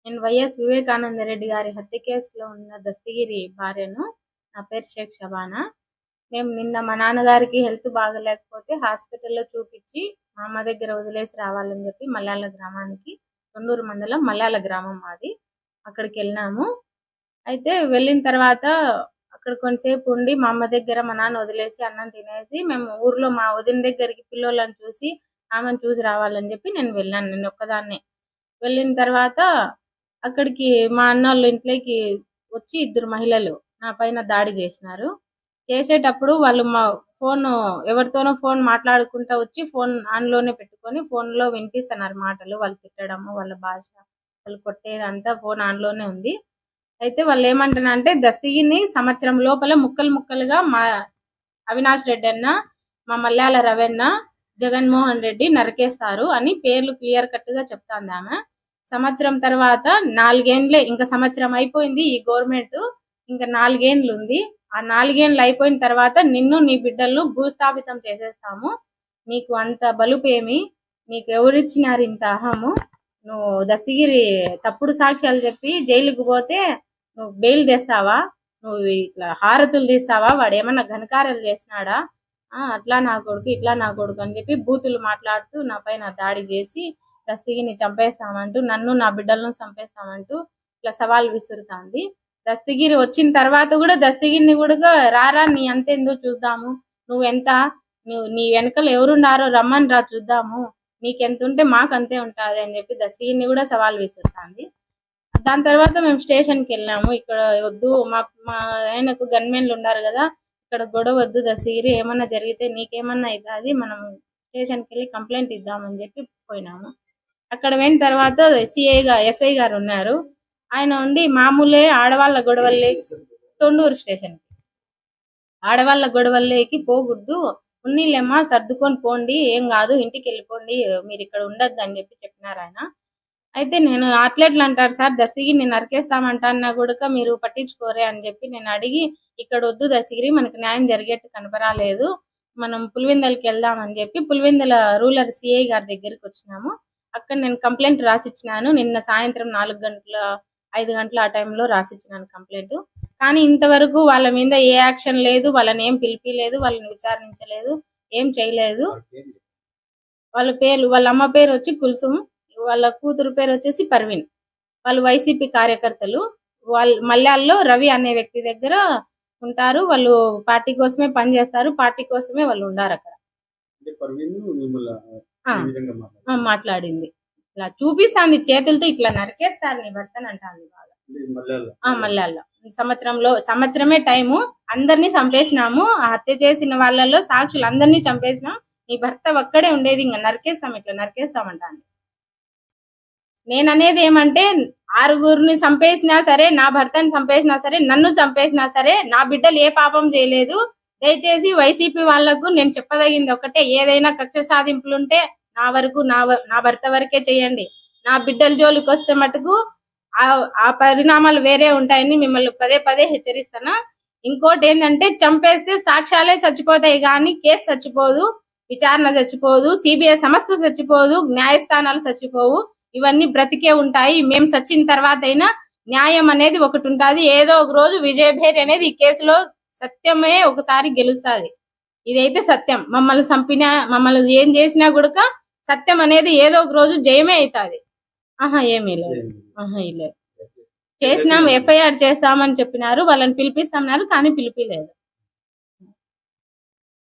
నేను వైఎస్ వివేకానంద రెడ్డి గారి హత్య కేసులో ఉన్న దస్తగిరి భార్యను. నా పేరు షేక్ షబానా. మేము నిన్న మా నాన్నగారికి హెల్త్ బాగలేకపోతే హాస్పిటల్లో చూపించి మా అమ్మ దగ్గర వదిలేసి రావాలని చెప్పి మల్యాల గ్రామానికి, తొండూరు మండలం మల్యాల గ్రామం మాది, అక్కడికి వెళ్ళినాము. అయితే వెళ్ళిన తర్వాత అక్కడ కొంతసేపు ఉండి మా అమ్మ దగ్గర మా నాన్న వదిలేసి అన్నం తినేసి మేము ఊర్లో మా వదిన దగ్గరికి పిల్లోళ్ళని చూసి ఆమెను చూసి రావాలని చెప్పి నేను వెళ్ళాను. నేను ఒక్కదాన్నే వెళ్ళిన తర్వాత అక్కడికి మా అన్నోళ్ళ ఇంట్లోకి వచ్చి ఇద్దరు మహిళలు నా పైన దాడి చేసినారు. చేసేటప్పుడు వాళ్ళు మా ఫోన్ ఎవరితోనో ఫోన్ మాట్లాడుకుంటూ వచ్చి ఫోన్ ఆన్లోనే పెట్టుకొని ఫోన్లో వినిపిస్తున్నారు మాటలు, వాళ్ళు తిట్టడము, వాళ్ళ భాష, వాళ్ళు కొట్టేదంతా ఫోన్ ఆన్లోనే ఉంది. అయితే వాళ్ళు ఏమంటున్నారంటే దస్తగిరిని సంవత్సరం లోపల ముక్కలు ముక్కలుగా మా అవినాష్ రెడ్డి అన్న, మా మల్యాల రవెన్న, జగన్మోహన్ రెడ్డి నరికేస్తారు అని పేర్లు క్లియర్ కట్ గా చెప్తాంది ఆమె. సంవత్సరం తర్వాత 4 ఏళ్ళే, ఇంకా సంవత్సరం అయిపోయింది ఈ గవర్నమెంట్, ఇంకా 4 ఏళ్ళు ఉంది. ఆ 4 ఏళ్ళు అయిపోయిన తర్వాత నిన్ను నీ బిడ్డలను భూస్థాపితం చేసేస్తాము, నీకు అంత బలుపేమి, నీకు ఎవరిచ్చినారు ఇంత అహము, నువ్వు దస్తగిరి తప్పుడు సాక్ష్యాలు చెప్పి జైలుకు పోతే నువ్వు బెయిల్ తెస్తావా, నువ్వు ఇట్లా హారతులు తీస్తావా, వాడు ఏమన్నా ఘనకార్యాలు చేసినాడా, అట్లా నా కొడుకు ఇట్లా నా కొడుకు అని చెప్పి బూతులు మాట్లాడుతూ నా పైన దాడి చేసి దస్తగిరిని చంపేస్తామంటూ, నన్ను నా బిడ్డలను చంపేస్తామంటూ ఇట్లా సవాల్ విసురుతాంది. దస్తగిరి వచ్చిన తర్వాత కూడా దస్తగిరిని కూడా రారా నీ అంతేందో చూద్దాము, నువ్వెంత, నీ వెనకలు ఎవరున్నారో రమ్మని రా చూద్దాము, నీకెంత ఉంటే మాకు అంతే ఉంటుంది అని చెప్పి దస్తగిరిని కూడా సవాల్ విసురుతాంది. దాని తర్వాత మేము స్టేషన్కి వెళ్ళాము. ఇక్కడ వద్దు, మా ఆయనకు గన్మెన్లు ఉన్నారు కదా, ఇక్కడ గొడవ వద్దు దస్తగిరి, ఏమన్నా జరిగితే నీకేమన్నా అవుతుంది, మనం స్టేషన్కి వెళ్ళి కంప్లైంట్ ఇద్దామని చెప్పి పోయినాము. అక్కడ పోయిన తర్వాత ఎస్ఐ గారు ఉన్నారు. ఆయన ఉండి మామూలే ఆడవాళ్ళ గొడవలే, తొండూరు స్టేషన్ ఆడవాళ్ళ గొడవల్లోకి పోకూడదు, ఉన్నీళ్ళేమ్మా సర్దుకొని పోండి, ఏం కాదు ఇంటికి వెళ్ళిపోండి, మీరు ఇక్కడ ఉండద్దు అని చెప్పి చెప్పినారు ఆయన. అయితే నేను అట్లెట్లు అంటారు సార్, దస్తగిరి నేను నరికేస్తామంటా కూడా మీరు పట్టించుకోరే అని చెప్పి నేను అడిగి, ఇక్కడ వద్దు దస్తగిరి, మనకు న్యాయం జరిగేట్టు కనపరాలేదు, మనం పులివెందలకి వెళ్దామని చెప్పి పులివెందల రూరల్ సిఐ గారి దగ్గరికి వచ్చినాము. అక్కడ నేను కంప్లైంట్ రాసిచ్చినాను. నిన్న సాయంత్రం 5 గంటల ఆ టైంలో రాసిచ్చినాను కంప్లైంట్. కానీ ఇంతవరకు వాళ్ళ మీద ఏ యాక్షన్ లేదు, వాళ్ళని ఏం పిలిపిలేదు, వాళ్ళని విచారించలేదు, ఏం చేయలేదు. వాళ్ళ అమ్మ పేరు వచ్చి కుల్సుమ్, వాళ్ళ కూతురు పేరు వచ్చేసి పర్వీన్. వాళ్ళు వైసీపీ కార్యకర్తలు. వాళ్ళు మల్యాల్లో రవి అనే వ్యక్తి దగ్గర ఉంటారు. వాళ్ళు పార్టీ కోసమే పనిచేస్తారు, పార్టీ కోసమే వాళ్ళు ఉండారు అక్కడ. మాట్లాడింది ఇట్లా చూపిస్తాంది చేతులతో, ఇట్లా నరికేస్తారు నీ భర్తను అంటాంది బాగా. మల్యాల్లో సంవత్సరమే టైము, అందరినీ చంపేసినాము, హత్య చేసిన వాళ్ళలో సాక్షులు అందరినీ చంపేసినాం, నీ భర్త ఒక్కడే ఉండేది, ఇంకా నరికేస్తాం, ఇట్లా నరికేస్తామంటాను. నేననేది ఏమంటే 6గురిని చంపేసినా సరే, నా భర్తని చంపేసినా సరే, నన్ను చంపేసినా సరే, నా బిడ్డలు ఏ పాపం చేయలేదు. దయచేసి వైసీపీ వాళ్లకు నేను చెప్పదగింది ఒకటే, ఏదైనా కక్ష సాధింపులుంటే నా వరకు, నా భర్త వరకే చేయండి. నా బిడ్డల జోలికి వస్తే మటుకు ఆ పరిణామాలు వేరే ఉంటాయని మిమ్మల్ని పదే హెచ్చరిస్తానా. ఇంకోటి ఏంటంటే, చంపేస్తే సాక్ష్యాలే చచ్చిపోతాయి కానీ కేసు చచ్చిపోదు, విచారణ చచ్చిపోదు, సిబిఐ సంస్థ చచ్చిపోదు, న్యాయస్థానాలు చచ్చిపోవు, ఇవన్నీ బ్రతికే ఉంటాయి. మేము చచ్చిన తర్వాత అయినా న్యాయం అనేది ఒకటి ఉంటుంది. ఏదో ఒక రోజు విజయభేరి అనేది ఈ కేసులో సత్యమే ఒకసారి గెలుస్తుంది. ఇదైతే సత్యం. మమ్మల్ని చంపినా, మమ్మల్ని ఏం చేసినా కూడా సత్యం అనేది ఏదో ఒక రోజు జయమే అవుతుంది. ఏమీ లేదు, లేదు. చేసినాం, ఎఫ్ఐఆర్ చేస్తామని చెప్పినారు, వాళ్ళని పిలిపిస్తున్నారు కానీ పిలిపిలేదు.